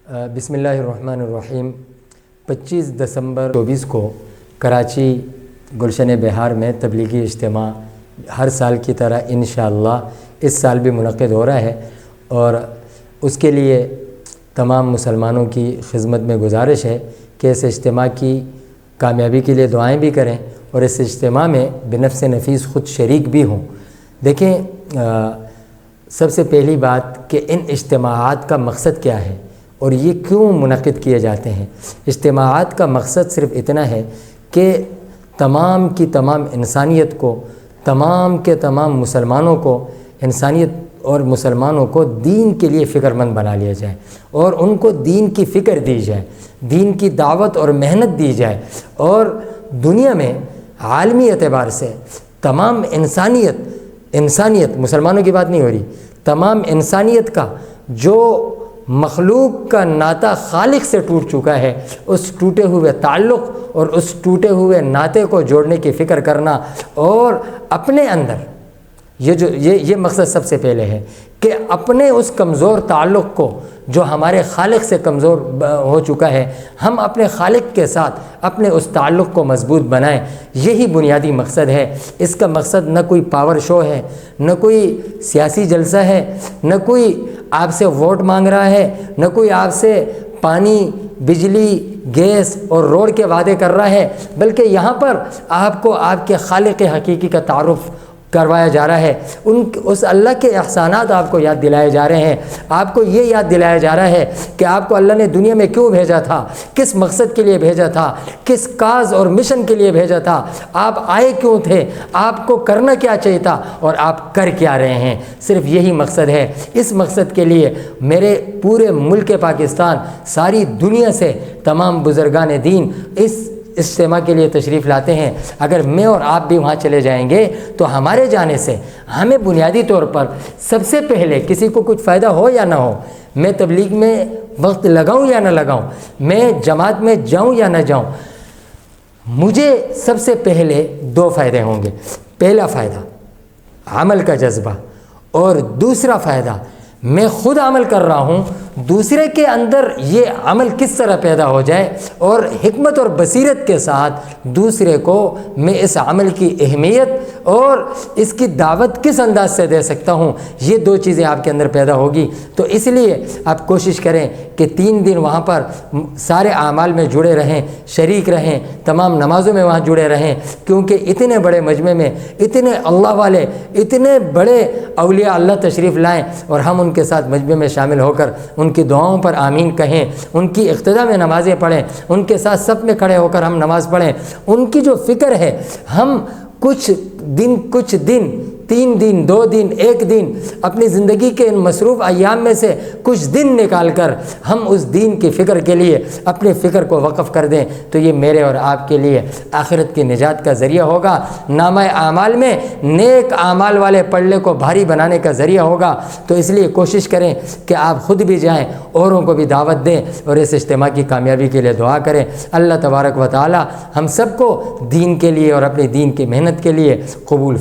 بسم اللہ الرحمن الرحیم 25 دسمبر 2024 کو کراچی گلشن بہار میں تبلیغی اجتماع ہر سال کی طرح انشاءاللہ اس سال بھی منعقد ہو رہا ہے، اور اس کے لیے تمام مسلمانوں کی خدمت میں گزارش ہے کہ اس اجتماع کی کامیابی کے لیے دعائیں بھی کریں اور اس اجتماع میں بنفس نفیس خود شریک بھی ہوں۔ دیکھیں، سب سے پہلی بات کہ ان اجتماعات کا مقصد کیا ہے اور یہ کیوں منعقد کیے جاتے ہیں۔ اجتماعات کا مقصد صرف اتنا ہے کہ تمام کی تمام انسانیت کو، تمام کے تمام مسلمانوں کو، انسانیت اور مسلمانوں کو دین کے لیے فکر مند بنا لیا جائے اور ان کو دین کی فکر دی جائے، دین کی دعوت اور محنت دی جائے، اور دنیا میں عالمی اعتبار سے تمام انسانیت مسلمانوں کی بات نہیں ہو رہی، تمام انسانیت کا جو مخلوق کا ناطہ خالق سے ٹوٹ چکا ہے، اس ٹوٹے ہوئے تعلق اور اس ٹوٹے ہوئے ناطے کو جوڑنے کی فکر کرنا، اور اپنے اندر یہ مقصد سب سے پہلے ہے کہ اپنے اس کمزور تعلق کو جو ہمارے خالق سے کمزور ہو چکا ہے، ہم اپنے خالق کے ساتھ اپنے اس تعلق کو مضبوط بنائیں۔ یہی بنیادی مقصد ہے۔ اس کا مقصد نہ کوئی پاور شو ہے، نہ کوئی سیاسی جلسہ ہے، نہ کوئی آپ سے ووٹ مانگ رہا ہے، نہ کوئی آپ سے پانی، بجلی، گیس اور روڈ کے وعدے کر رہا ہے، بلکہ یہاں پر آپ کو آپ کے خالق حقیقی کا تعارف کروایا جا رہا ہے۔ اس اللہ کے احسانات آپ کو یاد دلائے جا رہے ہیں۔ آپ کو یہ یاد دلایا جا رہا ہے کہ آپ کو اللہ نے دنیا میں کیوں بھیجا تھا، کس مقصد کے لیے بھیجا تھا، کس کاز اور مشن کے لیے بھیجا تھا، آپ آئے کیوں تھے، آپ کو کرنا کیا چاہیے تھا اور آپ کر کیا رہے ہیں۔ صرف یہی مقصد ہے۔ اس مقصد کے لیے میرے پورے ملک پاکستان، ساری دنیا سے تمام بزرگان دین اس اجتماع کے لیے تشریف لاتے ہیں۔ اگر میں اور آپ بھی وہاں چلے جائیں گے تو ہمارے جانے سے ہمیں بنیادی طور پر سب سے پہلے کسی کو کچھ فائدہ ہو یا نہ ہو، میں تبلیغ میں وقت لگاؤں یا نہ لگاؤں، میں جماعت میں جاؤں یا نہ جاؤں، مجھے سب سے پہلے دو فائدے ہوں گے۔ پہلا فائدہ عمل کا جذبہ، اور دوسرا فائدہ میں خود عمل کر رہا ہوں، دوسرے کے اندر یہ عمل کس طرح پیدا ہو جائے اور حکمت اور بصیرت کے ساتھ دوسرے کو میں اس عمل کی اہمیت اور اس کی دعوت کس انداز سے دے سکتا ہوں، یہ دو چیزیں آپ کے اندر پیدا ہوگی۔ تو اس لیے آپ کوشش کریں کہ 3 دن وہاں پر سارے اعمال میں جڑے رہیں، شریک رہیں، تمام نمازوں میں وہاں جڑے رہیں، کیونکہ اتنے بڑے مجمع میں اتنے اللہ والے، اتنے بڑے اولیاء اللہ تشریف لائیں اور ہم ان کے ساتھ مجمع میں شامل ہو کر ان کی دعاؤں پر آمین کہیں، ان کی اقتدا میں نمازیں پڑھیں، ان کے ساتھ صف میں کھڑے ہو کر ہم نماز پڑھیں۔ ان کی جو فکر ہے، ہم کچھ دن 3 دن 2 دن 1 دن اپنی زندگی کے ان مصروف ایام میں سے کچھ دن نکال کر ہم اس دین کی فکر کے لیے اپنے فکر کو وقف کر دیں، تو یہ میرے اور آپ کے لیے آخرت کی نجات کا ذریعہ ہوگا، نامہ اعمال میں نیک اعمال والے پلڑے کو بھاری بنانے کا ذریعہ ہوگا۔ تو اس لیے کوشش کریں کہ آپ خود بھی جائیں، اوروں کو بھی دعوت دیں اور اس اجتماع کی کامیابی کے لیے دعا کریں۔ اللہ تبارک و تعالی ہم سب کو دین کے لیے اور اپنی دین کی محنت کے لیے قبول